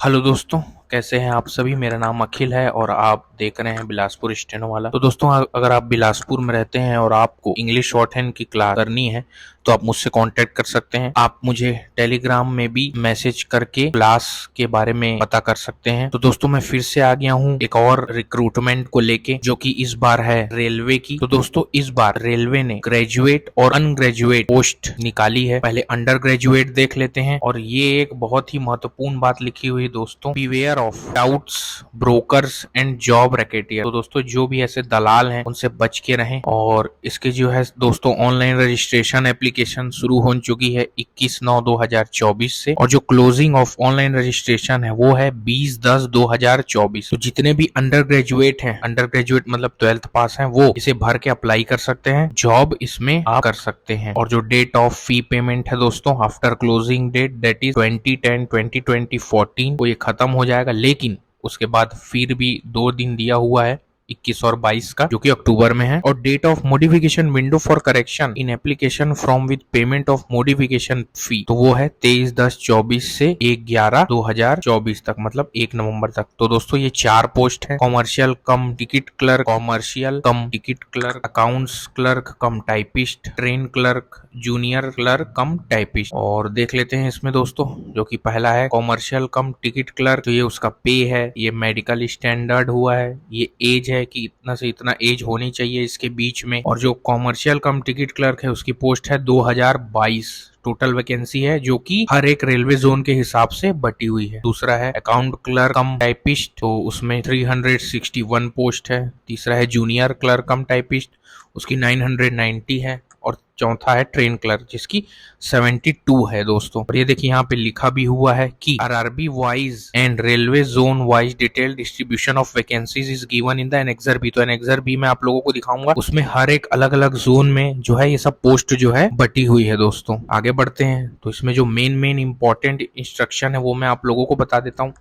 Hello दोस्तों, कैसे हैं आप सभी। मेरा नाम अखिल है और आप देख रहे हैं बिलासपुर स्टेनो वाला। तो दोस्तों, अगर आप बिलासपुर में रहते हैं और आपको इंग्लिश शॉर्टहैंड की क्लास करनी है तो आप मुझसे कांटेक्ट कर सकते हैं। आप मुझे टेलीग्राम में भी मैसेज करके क्लास के बारे में पता कर सकते हैं। तो दोस्तों, मैं फिर से आ गया हूँ एक और रिक्रूटमेंट को लेके, जो कि इस बार है रेलवे की। तो दोस्तों, इस बार रेलवे ने ग्रेजुएट और अनग्रेजुएट पोस्ट निकाली है। पहले अंडर ग्रेजुएट देख लेते हैं। और ये एक बहुत ही महत्वपूर्ण बात लिखी हुई दोस्तों, beware of touts, brokers and job racketeer. तो दोस्तों, जो भी ऐसे दलाल हैं उनसे बच के रहें। और इसके जो है दोस्तों, ऑनलाइन रजिस्ट्रेशन एप्लीकेशन शुरू हो चुकी है 21/9/2024 से, और जो क्लोजिंग ऑफ ऑनलाइन रजिस्ट्रेशन है वो है 20/10/2024। तो जितने भी अंडर ग्रेजुएट हैं, अंडर ग्रेजुएट मतलब 12th पास हैं, वो इसे भर के अप्लाई कर सकते हैं। जॉब इसमें आप कर सकते हैं। और जो डेट ऑफ फी पेमेंट है दोस्तों, after closing date that is 20/10/2020 को ये खत्म हो जाएगा। लेकिन उसके बाद फिर भी 2 दिन दिया हुआ है, 21 और 22 का, जो कि अक्टूबर में है। और date of modification window for correction in application from with payment of modification fee, तो वो है 23/10/24 से 1/11/2024 तक, मतलब 1 नवंबर तक। तो दोस्तों, ये 4 पोस्ट है। कॉमर्शियल कम टिकट क्लर्क, कॉमर्शियल कम ticket clerk, accounts clerk cum typist, train clerk, junior clerk cum typist. और देख लेते हैं इसमें दोस्तों, जो कि पहला है कॉमर्शियल कम टिकट क्लर्क। तो ये उसका पे है, ये मेडिकल स्टैंडर्ड हुआ है, ये एज है कि इतना से इतना एज होनी चाहिए इसके बीच में। और जो कॉमर्शियल कम टिकट क्लर्क है उसकी पोस्ट है 2022 टोटल वैकेंसी है, जो कि हर एक रेलवे जोन के हिसाब से बटी हुई है। दूसरा है अकाउंट क्लर्क कम टाइपिस्ट, तो उसमें 361 पोस्ट है। तीसरा है जूनियर क्लर्क कम टाइपिस्ट, उसकी 990 है। और चौथा है ट्रेन क्लर्क, जिसकी 72 है दोस्तों। और ये देखिए, यहाँ पे लिखा भी हुआ है कि RRB wise and railway zone wise detail distribution of vacancies is given in the annexure B. तो एनेक्सर बी मैं आप लोगों को दिखाऊंगा, उसमें हर एक अलग अलग जोन में जो है ये सब पोस्ट जो है बटी हुई है दोस्तों। आगे बढ़ते हैं, तो इसमें जो मेन इंपॉर्टेंट इंस्ट्रक्शन है वो मैं आप लोगों को बता देता हूँ।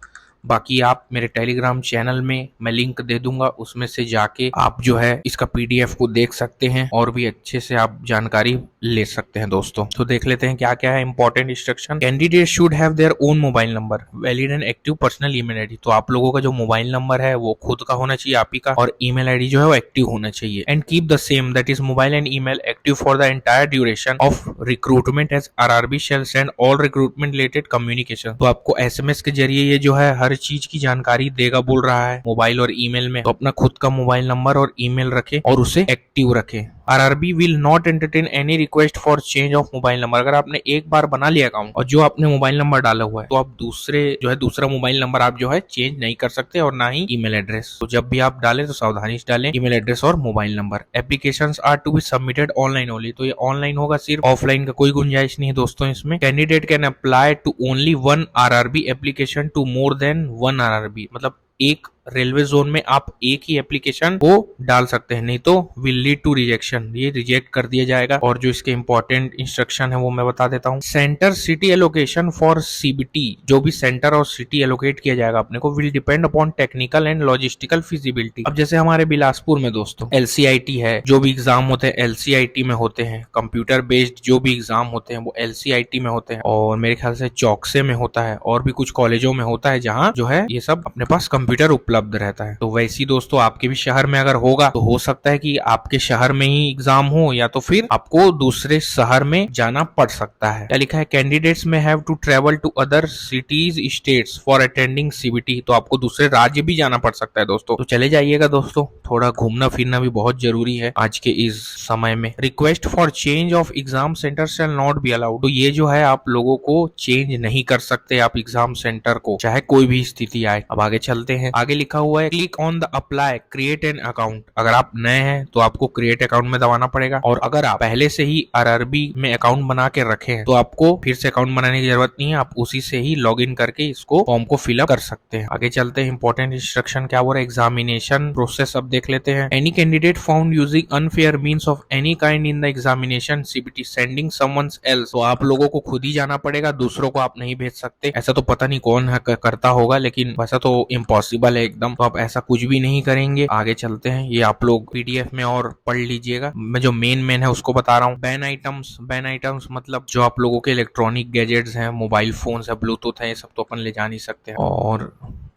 बाकी आप मेरे टेलीग्राम चैनल में मैं लिंक दे दूंगा, उसमें से जाके आप जो है इसका पीडीएफ को देख सकते हैं और भी अच्छे से आप जानकारी ले सकते हैं दोस्तों। तो देख लेते हैं क्या क्या है important instruction. Candidate should have their own mobile number, valid and active personal email ID. तो आप लोगों का जो मोबाइल नंबर है वो खुद का होना चाहिए, आप ही का, और ईमेल आईडी जो है वो एक्टिव होना चाहिए। And keep the same, that is mobile and email active for the entire duration of recruitment, as RRB shall send all recruitment related communication. तो आपको एसएमएस के जरिए ये जो है हर चीज की जानकारी देगा बोल रहा है, मोबाइल और ईमेल में। तो अपना खुद का मोबाइल नंबर और ईमेल रखे और उसे एक्टिव रखे। RRB will not entertain any request for change of mobile number. अगर आपने एक बार बना लिया अकाउंट और जो आपने मोबाइल नंबर डाला हुआ है, तो आप दूसरा मोबाइल नंबर आप जो है चेंज नहीं कर सकते, और ना ही ईमेल एड्रेस। तो जब भी आप डालें तो सावधानी से डालें ईमेल एड्रेस और mobile number. Applications are to be submitted online only. तो ये ऑनलाइन होगा, सिर्फ ऑफलाइन का कोई गुंजाइश नहीं है दोस्तों इसमें। Candidate can apply to only 1 RRB application to more than 1 RRB, मतलब एक रेलवे जोन में आप एक ही एप्लीकेशन को डाल सकते हैं, नहीं तो विल लीड टू रिजेक्शन, ये रिजेक्ट कर दिया जाएगा। और जो इसके इंपॉर्टेंट इंस्ट्रक्शन है वो मैं बता देता हूँ। Centre city allocation for CBT, जो भी सेंटर और सिटी एलोकेट किया जाएगा अपने को, will depend upon technical and logistical feasibility. अब जैसे हमारे बिलासपुर में दोस्तों एलसीआईटी है, जो भी एग्जाम होते हैं एलसीआईटी में होते हैं। कंप्यूटर बेस्ड जो भी एग्जाम होते हैं वो एलसीआईटी में होते हैं, और मेरे ख्याल से चौकसे में होता है, और भी कुछ कॉलेजों में होता है जहाँ जो है ये सब अपने पास कंप्यूटर उपलब्ध रहता है। तो वैसी दोस्तों आपके भी शहर में अगर होगा तो हो सकता है कि आपके शहर में ही एग्जाम हो, या तो फिर आपको दूसरे शहर में जाना पड़ सकता है। क्या लिखा है, candidates may have to travel to other cities states for attending CBT. तो आपको दूसरे राज्य भी जाना पड़ सकता है दोस्तों, तो चले जाइएगा दोस्तों। थोड़ा घूमना फिरना भी बहुत जरूरी है आज के इस समय में। Request for change of exam centre shall not be allowed. तो ये जो है आप लोगों को चेंज नहीं कर सकते आप एग्जाम सेंटर को, चाहे कोई भी स्थिति आए। अब आगे चलते हैं, आगे लिखा हुआ है click on the apply create an account. अगर आप नए हैं तो आपको क्रिएट अकाउंट में दबाना पड़ेगा, और अगर आप पहले से ही आरआरबी में अकाउंट बना के रखे हैं तो आपको फिर से अकाउंट बनाने की जरूरत नहीं है, आप उसी से ही लॉग इन करके इसको फॉर्म को फिलअप कर सकते हैं। आगे चलते हैं, इंपॉर्टेंट इंस्ट्रक्शन क्या हो रहा है, एग्जामिनेशन प्रोसेस अब देख लेते हैं। Any candidate found using unfair means of any kind in the examination CBT sending someone's else. तो आप लोगों को खुद ही जाना पड़ेगा, दूसरों को आप नहीं भेज सकते। ऐसा तो पता नहीं कौन करता होगा, लेकिन वैसा तो इम्पॉसिबल है एकदम। तो आप ऐसा कुछ भी नहीं करेंगे। आगे चलते हैं, ये आप लोग पीडीएफ में और पढ़ लीजिएगा। मैं जो मेन है उसको बता रहा हूँ। बैन आइटम्स मतलब जो आप लोगों के इलेक्ट्रॉनिक गैजेट्स हैं, मोबाइल फोन्स है, ब्लूटूथ है, ये सब तो अपन ले जा नहीं सकते हैं।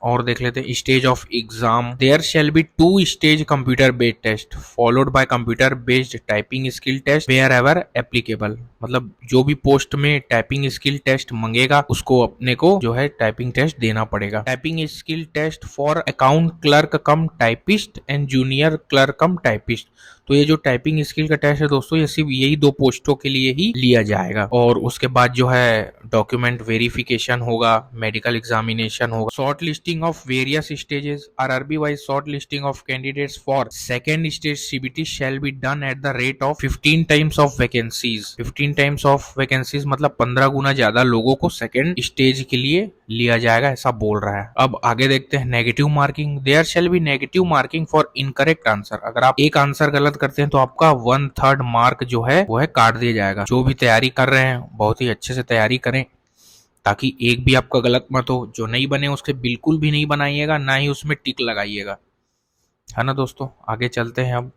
और देख लेते हैं stage of exam. There shall be 2 stage computer based test followed by computer based typing skill test wherever applicable. मतलब जो भी पोस्ट में टाइपिंग स्किल टेस्ट मांगेगा उसको अपने को जो है टाइपिंग टेस्ट देना पड़ेगा। Typing skill test for account clerk cum typist and junior clerk cum typist. तो ये जो टाइपिंग स्किल का टेस्ट है दोस्तों, ये सिर्फ यही 2 पोस्टों के लिए ही लिया जाएगा। और उसके बाद जो है डॉक्यूमेंट वेरिफिकेशन होगा, मेडिकल एग्जामिनेशन होगा, short listing of various stages. RRB wise short listing of candidates for second stage CBT shall be done at the rate of 15 times of vacancies. 15 times of vacancies मतलब 15 गुना ज्यादा लोगों को second stage के लिए लिया जाएगा, ऐसा बोल रहा है। अब आगे देखते हैं negative marking. There shall be negative marking for incorrect answer. अगर आप एक आंसर गलत करते हैं तो आपका 1/3 मार्क जो है वो है काट दिया जाएगा। जो भी तैयारी कर रहे हैं बहुत ही अच्छे से तैयारी करें ताकि एक भी आपका गलत मत हो। जो नहीं बने उसके बिल्कुल भी नहीं बनाइएगा, ना ही उसमें टिक लगाइएगा, है ना दोस्तों। आगे चलते हैं अब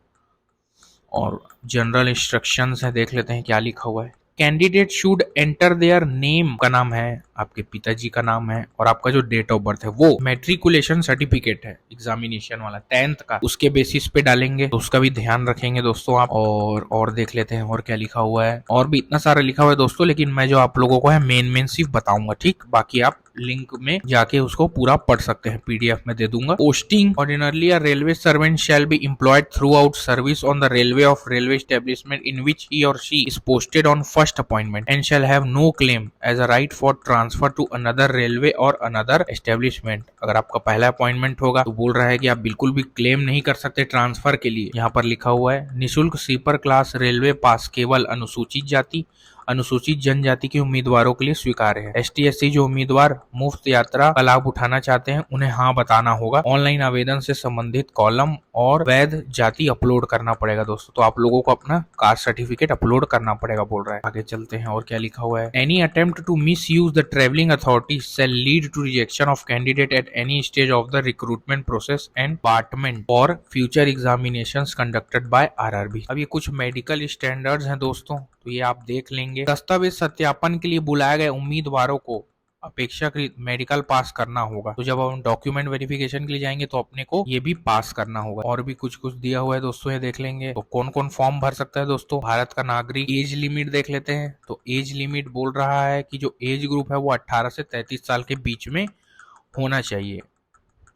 और जनरल इंस्ट्रक्शंस है, देख लेते हैं क्या लिखा हुआ है। Candidate should enter their name, का नाम है, आपके पिताजी का नाम है और आपका जो डेट ऑफ बर्थ है वो मैट्रिकुलेशन सर्टिफिकेट है एग्जामिनेशन वाला 10th का, उसके बेसिस पे डालेंगे। तो उसका भी ध्यान रखेंगे दोस्तों आप। और देख लेते हैं और क्या लिखा हुआ है। और भी इतना सारा लिखा हुआ है दोस्तों, लेकिन मैं जो आप लोगों को है मेन सिर्फ बताऊंगा, ठीक। बाकी आप लिंक में जाके उसको पूरा पढ़ सकते हैं, पीडीएफ में दे दूंगा। Posting ordinarily a railway servant shall be employed throughout service on the railway of railway establishment in which he और she is posted on first appointment and shall have no claim as a right for transfer to another railway और another establishment. अगर आपका पहला appointment होगा तो बोल रहा है कि आप बिल्कुल भी क्लेम नहीं कर सकते ट्रांसफर के लिए। यहाँ पर लिखा हुआ है निःशुल्क स्लीपर क्लास रेलवे पास केवल अनुसूचित जनजाति के उम्मीदवारों के लिए स्वीकार्य है। ST/SC जो उम्मीदवार मुफ्त यात्रा का लाभ उठाना चाहते हैं उन्हें हाँ बताना होगा। ऑनलाइन आवेदन से संबंधित कॉलम और वैध जाति अपलोड करना पड़ेगा दोस्तों। तो आप लोगों को अपना कास्ट सर्टिफिकेट अपलोड करना पड़ेगा, बोल रहा है। आगे चलते हैं और क्या लिखा हुआ है। Any attempt to misuse the travelling authority shall lead to rejection of candidate at any stage of the recruitment process and department और future examinations conducted by RRB। अब ये कुछ मेडिकल स्टैंडर्ड्स हैं दोस्तों, तो ये आप देख लेंगे। दस्तावेज सत्यापन के लिए बुलाए गए उम्मीदवारों को अपेक्षाकृत मेडिकल पास करना होगा। तो जब हम डॉक्यूमेंट वेरिफिकेशन के लिए जाएंगे तो अपने को ये भी पास करना होगा। और भी कुछ दिया हुआ है दोस्तों, ये देख लेंगे। तो कौन कौन फॉर्म भर सकता है दोस्तों, भारत का नागरिक। एज लिमिट देख लेते हैं। तो एज लिमिट बोल रहा है कि जो एज ग्रुप है वो 18 से 33 साल के बीच में होना चाहिए,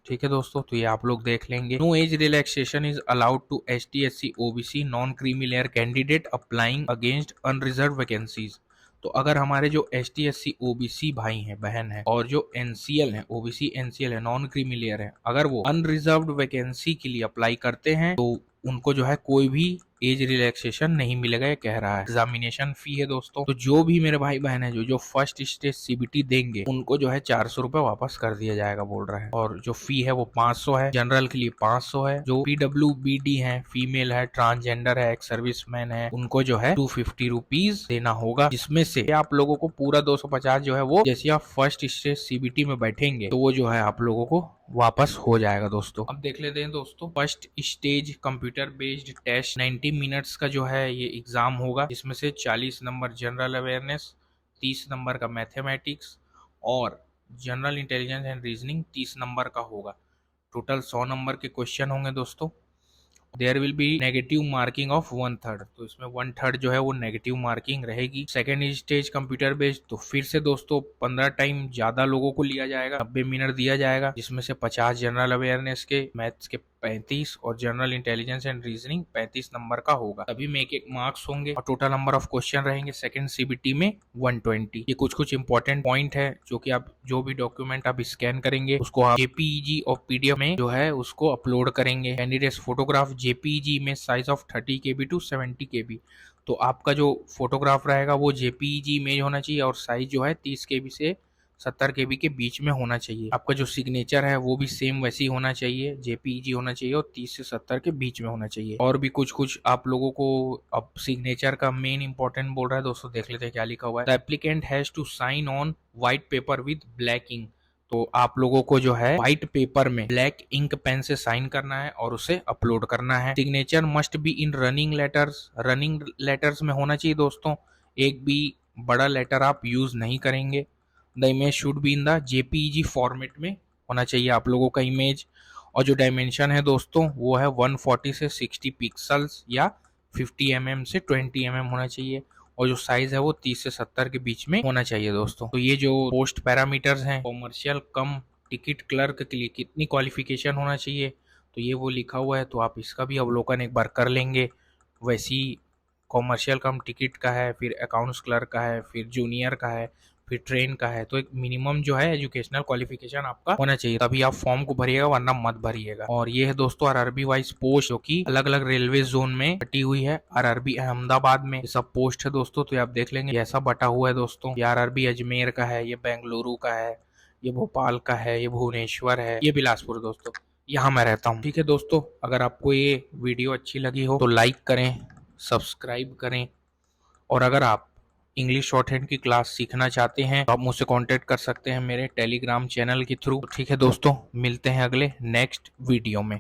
ठीक है दोस्तों। तो ये आप लोग देख लेंगे। No age relaxation is allowed to ST/SC OBC non creamy layer candidate applying against unreserve vacancies. तो अगर हमारे जो ST/SC OBC भाई हैं, बहन है, और जो NCL है, OBC NCL है, नॉन क्रीमी लेयर है, अगर वो अनरिजर्व्ड वैकेंसी के लिए अप्लाई करते हैं तो उनको जो है कोई भी एज रिलैक्सेशन नहीं मिलेगा, ये कह रहा है। एग्जामिनेशन फी है दोस्तों, तो जो भी मेरे भाई बहन है जो फर्स्ट स्टेज CBT देंगे उनको जो है 400 रुपए वापस कर दिया जाएगा, बोल रहा है। और जो फी है वो 500 है, जनरल के लिए 500 है। जो PWBD है, फीमेल है, ट्रांसजेंडर है, एक्स सर्विसमैन है, उनको जो है 250 रुपीज देना होगा, जिसमें से आप लोगों को पूरा 250 जो है वो जैसे आप फर्स्ट स्टेज CBT में बैठेंगे तो वो जो है आप लोगों को वापस हो जाएगा दोस्तों। अब देख लेते हैं दोस्तों, first stage computer based test 90 minutes का जो है ये एग्जाम होगा, जिसमें से 40 नंबर जनरल अवेयरनेस, 30 नंबर का मैथमेटिक्स और general intelligence and reasoning 30 number का होगा। टोटल 100 नंबर के क्वेश्चन होंगे दोस्तों। There will be negative marking of 1/3, तो इसमें 1/3 जो है वो नेगेटिव मार्किंग रहेगी। सेकेंड स्टेज कंप्यूटर बेस्ड, तो फिर से दोस्तों 15 टाइम ज्यादा लोगों को लिया जाएगा, 90 मिनट दिया जाएगा, जिसमें से 50 जनरल अवेयरनेस के, मैथ्स के 35 और general intelligence and reasoning 35 number का होगा। सभी में एक मार्क्स होंगे और टोटल नंबर ऑफ क्वेश्चन रहेंगे सेकंड CBT में 120। ये कुछ इंपॉर्टेंट पॉइंट है जो कि आप जो भी डॉक्यूमेंट आप स्कैन करेंगे उसको आप JPEG और PDF में जो है उसको अपलोड करेंगे। कैंडिडेट्स फोटोग्राफ JPEG में size of 30 KB to 70 KB। तो आपका जो फोटोग्राफ रहेगा वो JPEG इमेज होना चाहिए और साइज जो है 30 KB से 70 KB के बीच में होना चाहिए। आपका जो सिग्नेचर है वो भी सेम वैसी होना चाहिए, JPEG होना चाहिए और 30 से 70 के बीच में होना चाहिए। और भी कुछ आप लोगों को अब सिग्नेचर का मेन इंपॉर्टेंट बोल रहा है दोस्तों, देख लेते हैं क्या लिखा हुआ है। The applicant has to sign on white paper with black ink तो आप लोगों को जो है व्हाइट पेपर में ब्लैक इंक पेन से साइन करना है और उसे अपलोड करना है। Signature must be in running letters, running letters में होना चाहिए दोस्तों, एक भी बड़ा लेटर आप यूज नहीं करेंगे। The image should be in the JPEG format में होना चाहिए आप लोगों का इमेज। और जो डायमेंशन है दोस्तों वो है 140 से 60 पिक्सल्स या 50 mm से 20 mm होना चाहिए। और जो साइज है वो 30 से 70 के बीच में होना चाहिए दोस्तों। तो ये जो पोस्ट पैरामीटर्स हैं, कॉमर्शियल कम टिकट क्लर्क के लिए कितनी क्वालिफिकेशन होना चाहिए, तो ये वो लिखा हुआ है, तो आप इसका भी अवलोकन एक बार कर लेंगे। वैसी कॉमर्शियल कम टिकट का है, फिर अकाउंट्स क्लर्क का है, फिर जूनियर का है, फिर ट्रेन का है। तो एक मिनिमम जो है एजुकेशनल क्वालिफिकेशन आपका होना चाहिए, तभी आप फॉर्म को भरिएगा, वरना मत भरिएगा। और ये है दोस्तों आरआरबी वाइज पोस्ट, जो कि अलग अलग रेलवे जोन में बटी हुई है। आरआरबी अहमदाबाद में ये सब पोस्ट है दोस्तों, तो आप देख लेंगे ऐसा बटा हुआ है दोस्तों। ये आरआरबी अजमेर का है, ये बेंगलुरु का है, ये भोपाल का है, ये भुवनेश्वर है, ये बिलासपुर दोस्तों, यहाँ मैं रहता हूँ। ठीक है दोस्तों, अगर आपको ये वीडियो अच्छी लगी हो तो लाइक करें, सब्सक्राइब करें। और अगर आप इंग्लिश शॉर्ट हैंड की क्लास सीखना चाहते हैं तो आप मुझसे कांटेक्ट कर सकते हैं मेरे टेलीग्राम चैनल के थ्रू। ठीक है दोस्तों, मिलते हैं अगले नेक्स्ट वीडियो में।